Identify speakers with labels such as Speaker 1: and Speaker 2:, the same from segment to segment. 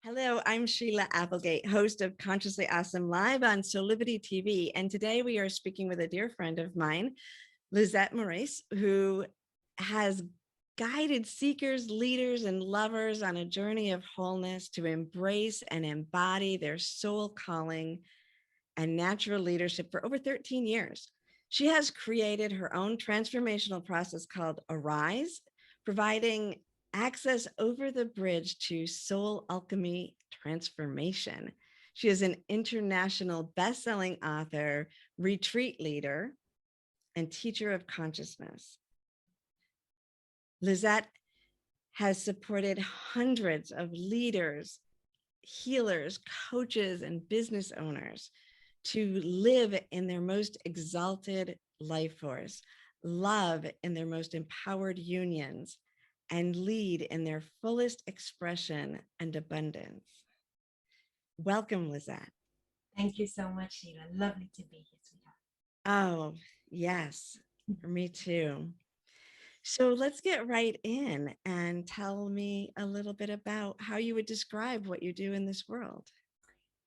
Speaker 1: Hello, I'm Sheila Applegate, host of Consciously Awesome Live on Solivity TV. And today we are speaking with a dear friend of mine, Lizete Morais, who has guided seekers, leaders, and lovers on a journey of wholeness to embrace and embody their soul calling and natural leadership for over 13 years. She has created her own transformational process called Arise, providing access over the bridge to soul alchemy transformation. She is an international best-selling author, retreat leader, and teacher of consciousness. Lizete has supported hundreds of leaders, healers, coaches, and business owners to live in their most exalted life force, love in their most empowered unions, and lead in their fullest expression and abundance. Welcome, Lizete.
Speaker 2: Thank you so much, Sheila. Lovely to be here, sweetheart.
Speaker 1: Oh, yes, for me too. So let's get right in and tell me a little bit about how you would describe what you do in this world.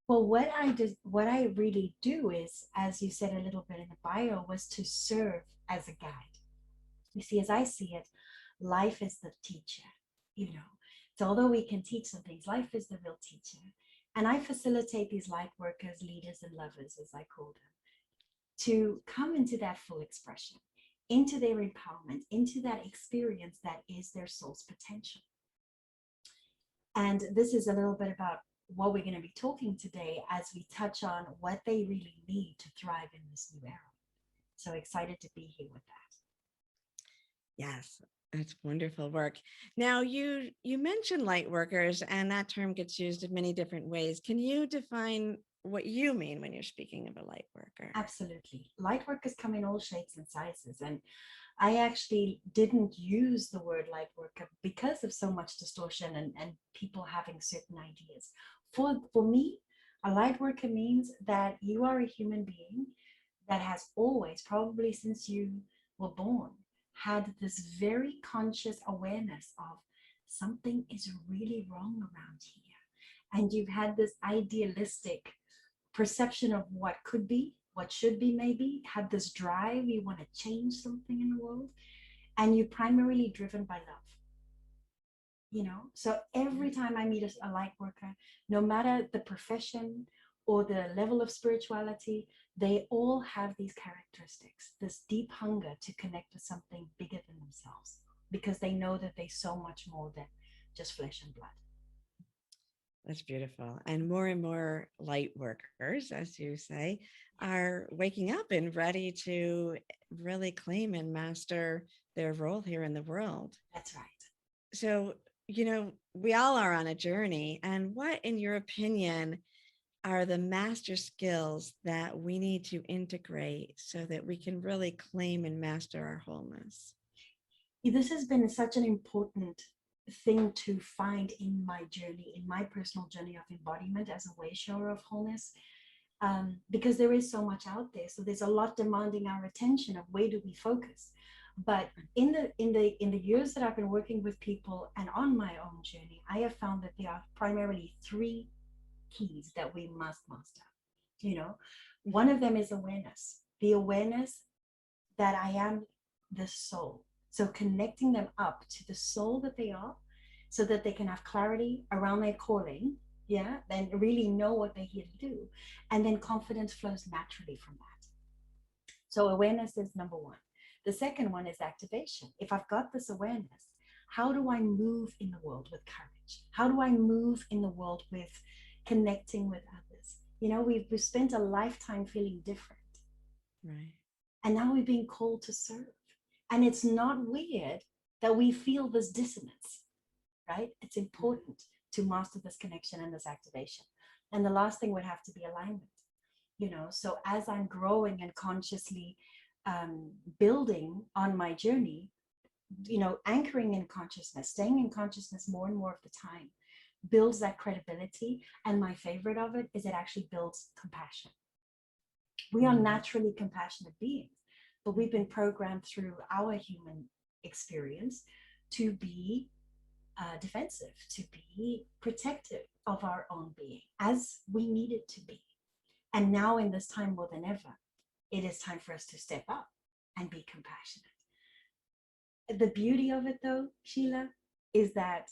Speaker 2: Well, what I really do is, as you said a little bit in the bio, was to serve as a guide. You see, as I see it, life is the teacher, you know. So although we can teach some things, life is the real teacher. And I facilitate these light workers, leaders, and lovers, as I call them, to come into that full expression, into their empowerment, into that experience that is their soul's potential. And this is a little bit about what we're going to be talking today as we touch on what they really need to thrive in this new era. So excited to be here with that.
Speaker 1: Yes, that's wonderful work. Now, you mentioned light workers, and that term gets used in many different ways. Can you define what you mean when you're speaking of a light worker?
Speaker 2: Absolutely. Light workers come in all shapes and sizes. And I actually didn't use the word light worker because of so much distortion and people having certain ideas. For me, a light worker means that you are a human being that has always, probably since you were born, had this very conscious awareness of something is really wrong around here. And you've had this idealistic perception of what could be, what should be, maybe, had this drive, you want to change something in the world, and you're primarily driven by love. So every time I meet a light worker, no matter the profession or the level of spirituality, they all have these characteristics, this deep hunger to connect with something bigger than themselves, because they know that they're so much more than just flesh and blood.
Speaker 1: That's beautiful. And more light workers, as you say, are waking up and ready to really claim and master their role here in the world.
Speaker 2: That's right.
Speaker 1: So, we all are on a journey. And what, in your opinion, are the master skills that we need to integrate so that we can really claim and master our wholeness?
Speaker 2: This has been such an important thing to find in my journey, in my personal journey of embodiment as a wayshower of wholeness, because there is so much out there. So there's a lot demanding our attention of where do we focus. But in the years that I've been working with people and on my own journey, I have found that there are primarily three keys that we must master. One of them is awareness. The awareness that I am the soul. So connecting them up to the soul that they are, so that they can have clarity around their calling, yeah, then really know what they're here to do. And then confidence flows naturally from that. So awareness is number one. The second one is activation. If I've got this awareness, how do I move in the world with courage? How do I move in the world with connecting with others? We've spent a lifetime feeling different.
Speaker 1: Right.
Speaker 2: And now we're being called to serve. And it's not weird that we feel this dissonance, right? It's important to master this connection and this activation. And the last thing would have to be alignment. So as I'm growing and consciously building on my journey, anchoring in consciousness, staying in consciousness more and more of the time builds that credibility. And my favorite of it is it actually builds compassion. We are naturally compassionate beings, but we've been programmed through our human experience to be defensive, to be protective of our own being, as we need it to be. And now, in this time more than ever, it is time for us to step up and be compassionate. The beauty of it, though, Sheila, is that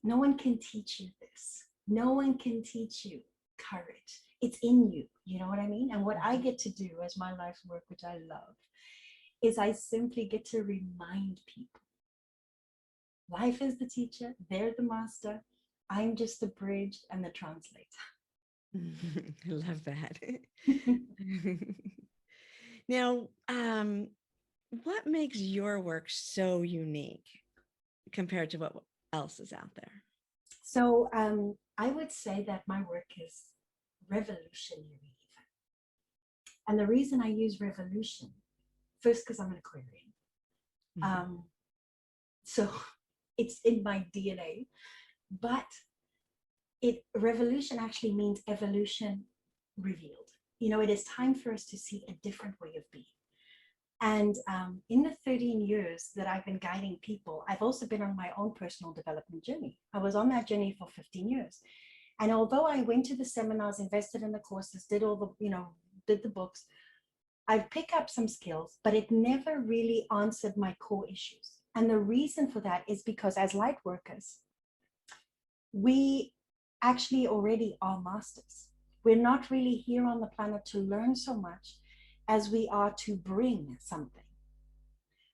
Speaker 2: no one can teach you this. No one can teach you courage. It's in you. You know what I mean? And what I get to do as my life's work, which I love, is I simply get to remind people life is the teacher, they're the master. I'm just the bridge and the translator.
Speaker 1: I love that. Now, what makes your work so unique compared to what else is out there?
Speaker 2: So I would say that my work is revolutionary, even. And the reason I use revolution, first, because I'm an Aquarian. So it's in my DNA, but revolution actually means evolution revealed. You know, it is time for us to see a different way of being. And in the 13 years that I've been guiding people, I've also been on my own personal development journey. I was on that journey for 15 years. And although I went to the seminars, invested in the courses, did all the, did the books, I've picked up some skills, but it never really answered my core issues. And the reason for that is because as light workers, we actually already are masters. We're not really here on the planet to learn so much as we are to bring something.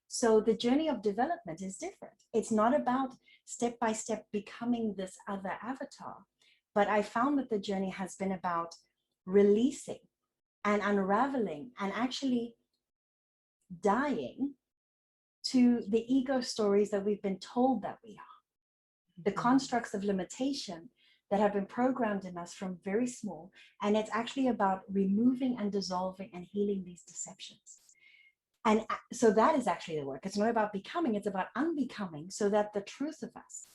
Speaker 2: So the journey of development is different. It's not about step by step becoming this other avatar, but I found that the journey has been about releasing and unraveling and actually dying to the ego stories that we've been told that we are, the constructs of limitation that have been programmed in us from very small. And it's actually about removing and dissolving and healing these deceptions. And so that is actually the work. It's not about becoming, it's about unbecoming, so that the truth of us,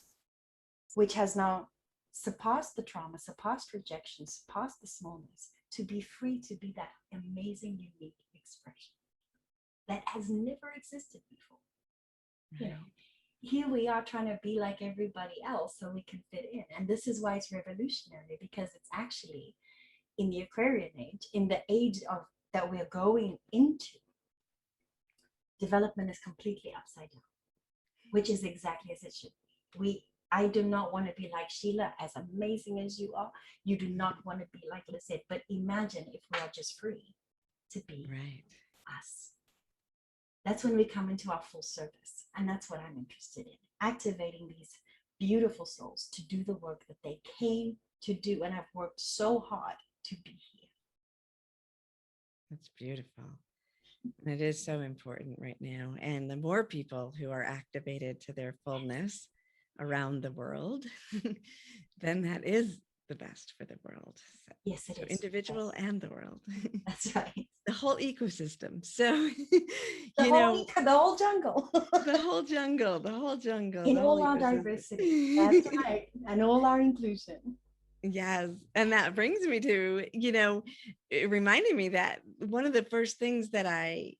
Speaker 2: which has now surpassed the trauma, surpassed rejection, surpassed the smallness, to be free to be that amazing, unique expression that has never existed before. Right. You know, here we are trying to be like everybody else so we can fit in. And this is why it's revolutionary, because it's actually in the Aquarian age, in the age of that we're going into, development is completely upside down, which is exactly as it should be. I do not want to be like Sheila, as amazing as you are. You do not want to be like Lizete, but imagine if we are just free to be us. That's when we come into our full service. And that's what I'm interested in, activating these beautiful souls to do the work that they came to do and have worked so hard to be here.
Speaker 1: That's beautiful. And it is so important right now. And the more people who are activated to their fullness around the world, then that is the best for the world. So,
Speaker 2: yes, it is.
Speaker 1: Individual and the world.
Speaker 2: That's right.
Speaker 1: The whole ecosystem. So,
Speaker 2: the whole jungle.
Speaker 1: the whole jungle.
Speaker 2: In all our diversity. That's right. And all our inclusion.
Speaker 1: Yes. And that brings me to, it reminded me that one of the first things that I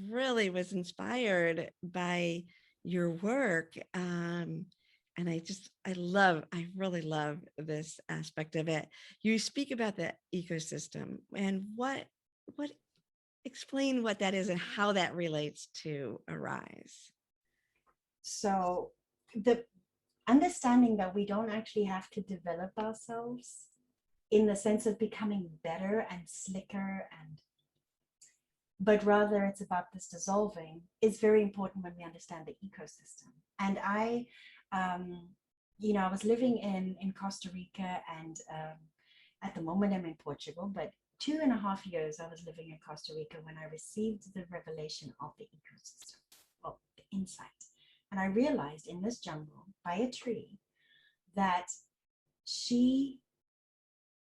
Speaker 1: really was inspired by your work. And I really love this aspect of it. You speak about the ecosystem and explain what that is and how that relates to Arise.
Speaker 2: So the understanding that we don't actually have to develop ourselves in the sense of becoming better and slicker, but rather it's about this dissolving, is very important when we understand the ecosystem. And I was living in Costa Rica, and at the moment I'm in Portugal, but 2.5 years I was living in Costa Rica when I received the revelation of the ecosystem, well, the insight. And I realized in this jungle by a tree that she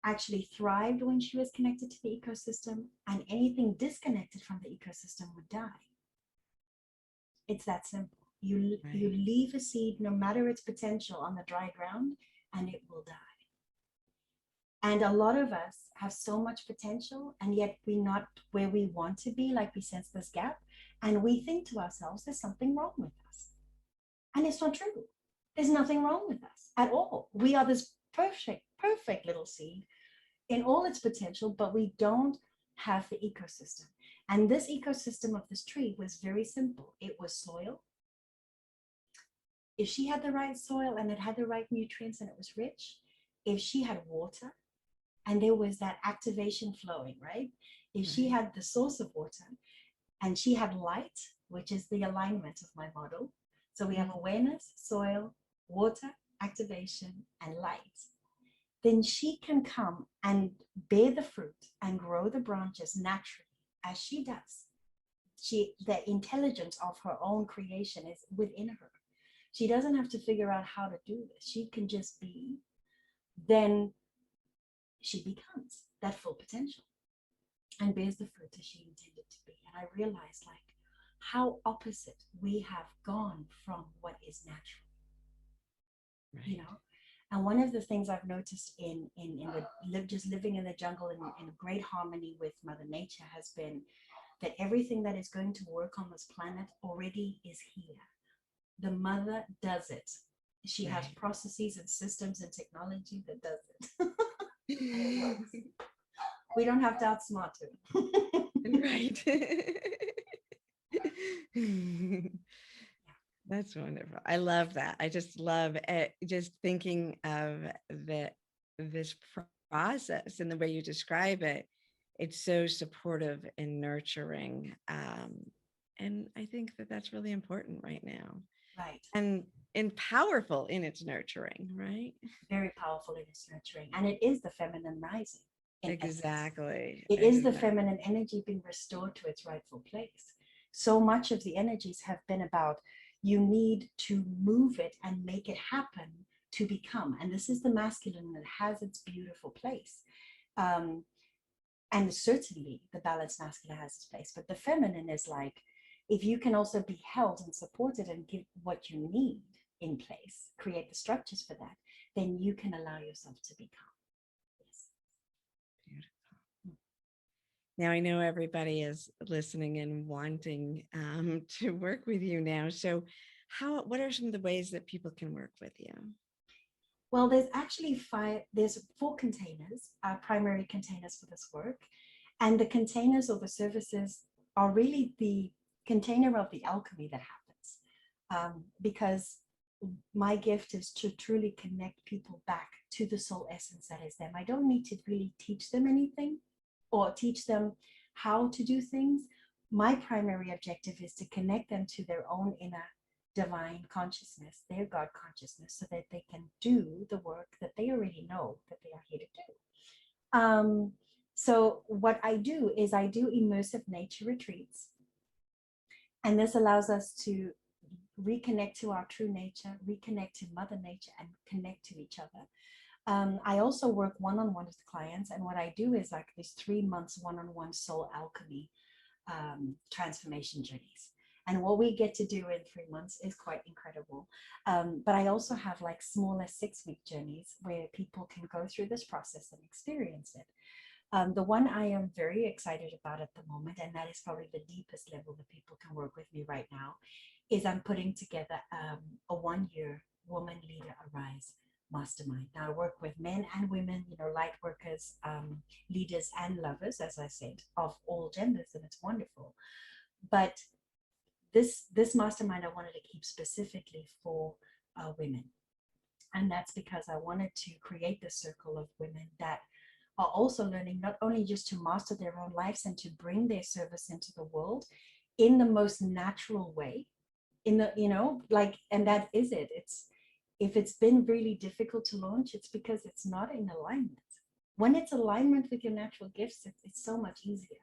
Speaker 2: actually thrived when she was connected to the ecosystem, and anything disconnected from the ecosystem would die. It's that simple. You leave a seed, no matter its potential, on the dry ground, and it will die. And a lot of us have so much potential, and yet we're not where we want to be, like we sense this gap, and we think to ourselves, there's something wrong with us. And it's not true. There's nothing wrong with us at all. We are this perfect little seed in all its potential, but we don't have the ecosystem. And this ecosystem of this tree was very simple. It was soil. If she had the right soil and it had the right nutrients and it was rich, if she had water and there was that activation flowing, right? If she had the source of water and she had light, which is the alignment of my model. So we have awareness, soil, water, activation, and light. Then she can come and bear the fruit and grow the branches naturally as she does. The intelligence of her own creation is within her. She doesn't have to figure out how to do this. She can just be. Then she becomes that full potential and bears the fruit as she intended to be. And I realized like how opposite we have gone from what is natural. Right. You know, and one of the things I've noticed just living in the jungle in great harmony with Mother Nature has been that everything that is going to work on this planet already is here. The mother does it. She has processes and systems and technology that does it. And it works. We don't have to outsmart her.
Speaker 1: Right. That's wonderful. I love that. I just love it. Just thinking of this process and the way you describe it. It's so supportive and nurturing. And I think that that's really important right now.
Speaker 2: Right.
Speaker 1: And powerful in its nurturing, right?
Speaker 2: Very powerful in its nurturing. And it is the feminine rising.
Speaker 1: Exactly.
Speaker 2: It is the feminine energy being restored to its rightful place. So much of the energies have been about you need to move it and make it happen to become. And this is the masculine that has its beautiful place. And certainly the balanced masculine has its place. But the feminine is like, if you can also be held and supported and give what you need in place, create the structures for that, then you can allow yourself to become.
Speaker 1: Now, I know everybody is listening and wanting to work with you now. So what are some of the ways that people can work with you?
Speaker 2: Well, there's actually there's 4 containers, primary containers for this work. And the containers or the services are really the container of the alchemy that happens. Because my gift is to truly connect people back to the soul essence that is them. I don't need to really teach them anything or teach them how to do things. My primary objective is to connect them to their own inner divine consciousness, their God consciousness, so that they can do the work that they already know that they are here to do. So what I do is I do immersive nature retreats. And this allows us to reconnect to our true nature, reconnect to Mother Nature, and connect to each other. I also work one-on-one with clients, and what I do is like these 3 months one-on-one soul alchemy transformation journeys. And what we get to do in 3 months is quite incredible. But I also have like smaller 6-week journeys where people can go through this process and experience it. The one I am very excited about at the moment, and that is probably the deepest level that people can work with me right now, is I'm putting together a 1-year Woman Leader Arise mastermind. Now I work with men and women, light workers, leaders and lovers, as I said, of all genders, and it's wonderful. But this mastermind I wanted to keep specifically for women. And that's because I wanted to create this circle of women that are also learning not only just to master their own lives and to bring their service into the world in the most natural way, and that is it. If it's been really difficult to launch, it's because it's not in alignment. When it's alignment with your natural gifts, it's so much easier.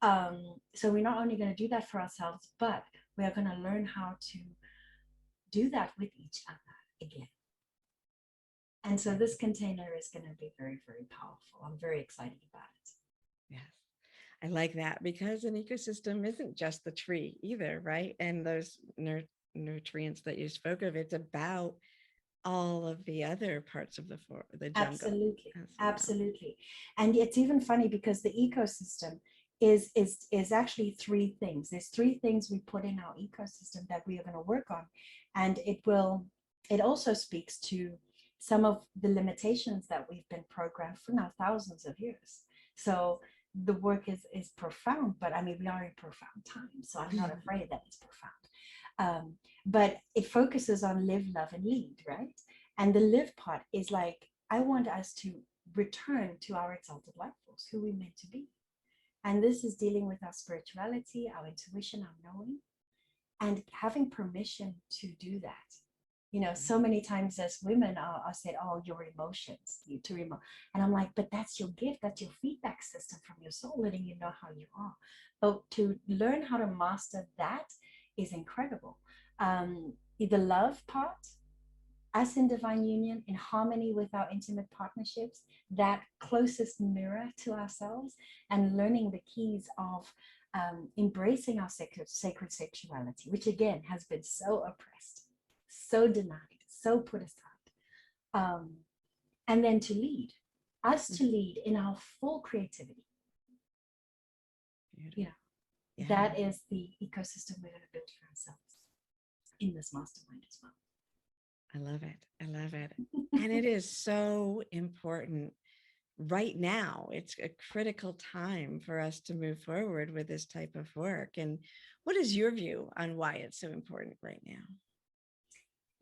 Speaker 2: So we're not only going to do that for ourselves, but we are going to learn how to do that with each other again. And so this container is going to be very, very powerful. I'm very excited about it.
Speaker 1: Yes. I like that, because an ecosystem isn't just the tree either, right? And those nutrients that you spoke of, it's about all of the other parts of the jungle.
Speaker 2: Absolutely. And it's even funny because the ecosystem is actually three things. There's three things we put in our ecosystem that we are going to work on, and it also speaks to some of the limitations that we've been programmed for now thousands of years. So the work is profound, but I mean, we are in profound times, so I'm not afraid that it's profound. But it focuses on live, love, and lead, right? And the live part is like, I want us to return to our exalted life force, who we're meant to be. And this is dealing with our spirituality, our intuition, our knowing, and having permission to do that. You know, so many times as women are said, oh, your emotions, you to remote. And I'm like, but that's your gift, that's your feedback system from your soul, letting you know how you are. But to learn how to master that is incredible. The love part, us in divine union, in harmony with our intimate partnerships, that closest mirror to ourselves, and learning the keys of embracing our sacred sexuality, which again has been so oppressed, so denied, so put aside. And then to lead, us to lead in our full creativity. Yeah. That is the ecosystem we're going to build for ourselves in this mastermind as well.
Speaker 1: I love it. I love it. And it is so important right now. It's a critical time for us to move forward with this type of work. And what is your view on why it's so important right now?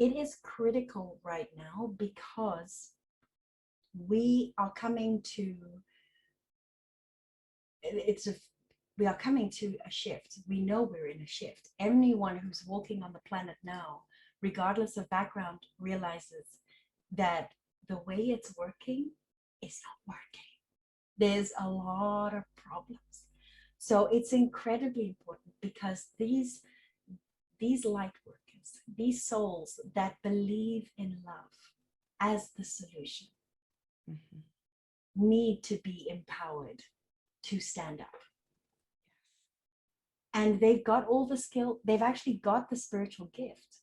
Speaker 2: It is critical right now because we are coming to we are coming to a shift. We know we're in a shift. Anyone who's walking on the planet now, regardless of background, realizes that the way it's working is not working. There's a lot of problems. So it's incredibly important because these light workers, these souls that believe in love as the solution, need to be empowered to stand up. And they've got all the skill, they've actually got the spiritual gift.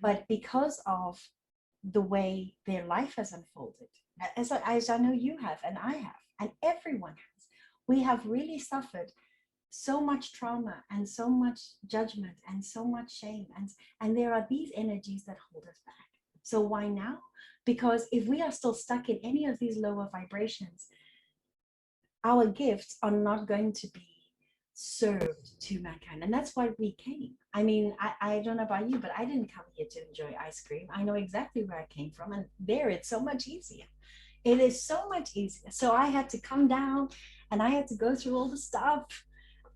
Speaker 2: But because of the way their life has unfolded, as I know you have, and I have, and everyone has, we have really suffered so much trauma and so much judgment and so much shame. And there are these energies that hold us back. So why now? Because if we are still stuck in any of these lower vibrations, our gifts are not going to be served to mankind. And that's why we came. I mean, I don't know about you, but I didn't come here to enjoy ice cream. I know exactly where I came from, and there it's so much easier. It is so much easier. So I had to come down and I had to go through all the stuff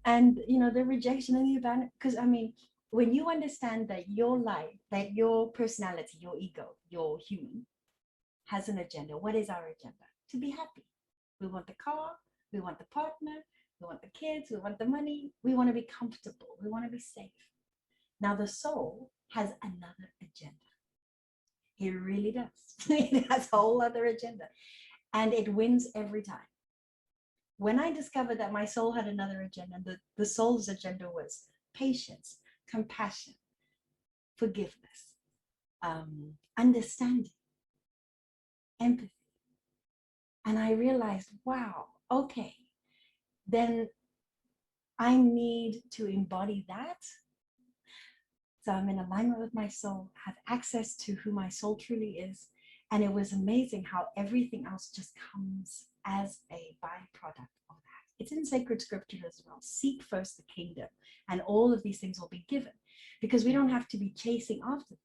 Speaker 2: and, you know, the rejection and the abandonment. Because I mean, when you understand that your life, that your personality, your ego, your human has an agenda, what is our agenda? To be happy. We want the car, we want the partner, we want the kids, we want the money, we want to be comfortable, we want to be safe. Now the soul has another agenda. It really does. It has a whole other agenda. And it wins every time. When I discovered that my soul had another agenda, the soul's agenda was patience, compassion, forgiveness, understanding, empathy. And I realized, wow, okay, then I need to embody that. So I'm in alignment with my soul, have access to who my soul truly is. And it was amazing how everything else just comes as a byproduct of that. It's in sacred scripture as well. Seek first the kingdom, and all of these things will be given, because we don't have to be chasing after them.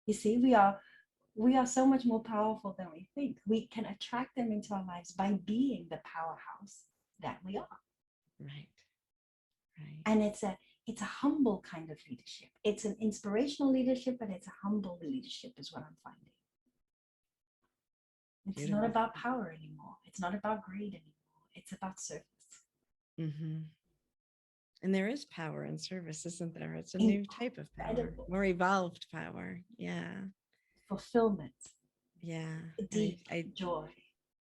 Speaker 2: You see, we are so much more powerful than we think. We can attract them into our lives by being the powerhouse that we are.
Speaker 1: Right. Right.
Speaker 2: And it's a humble kind of leadership. It's an inspirational leadership, but it's a humble leadership is what I'm finding. It's Beautiful. Not about power anymore. It's not about greed anymore. It's about service.
Speaker 1: Mm-hmm. And there is power in service, isn't there? It's a new type of power, more evolved power. Yeah.
Speaker 2: Fulfillment.
Speaker 1: Yeah.
Speaker 2: Deep joy.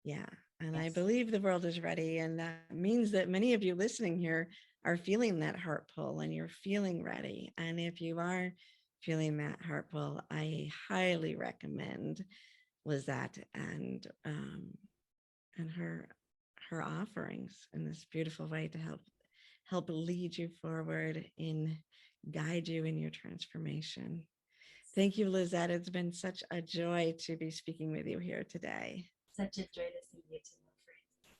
Speaker 1: Yeah. And yes. I believe the world is ready. And that means that many of you listening here are feeling that heart pull, and you're feeling ready. And if you are feeling that heart pull, I highly recommend Lizete and her her offerings in this beautiful way to help lead you forward and guide you in your transformation. Thank you, Lizette. It's been such a joy to be speaking with you here today.
Speaker 2: Such a joy to see you too, my friend.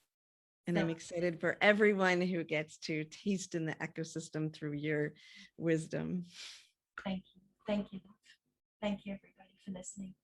Speaker 1: And I'm excited for everyone who gets to taste in the ecosystem through your wisdom.
Speaker 2: Thank you. Thank you. Thank you, everybody, for listening.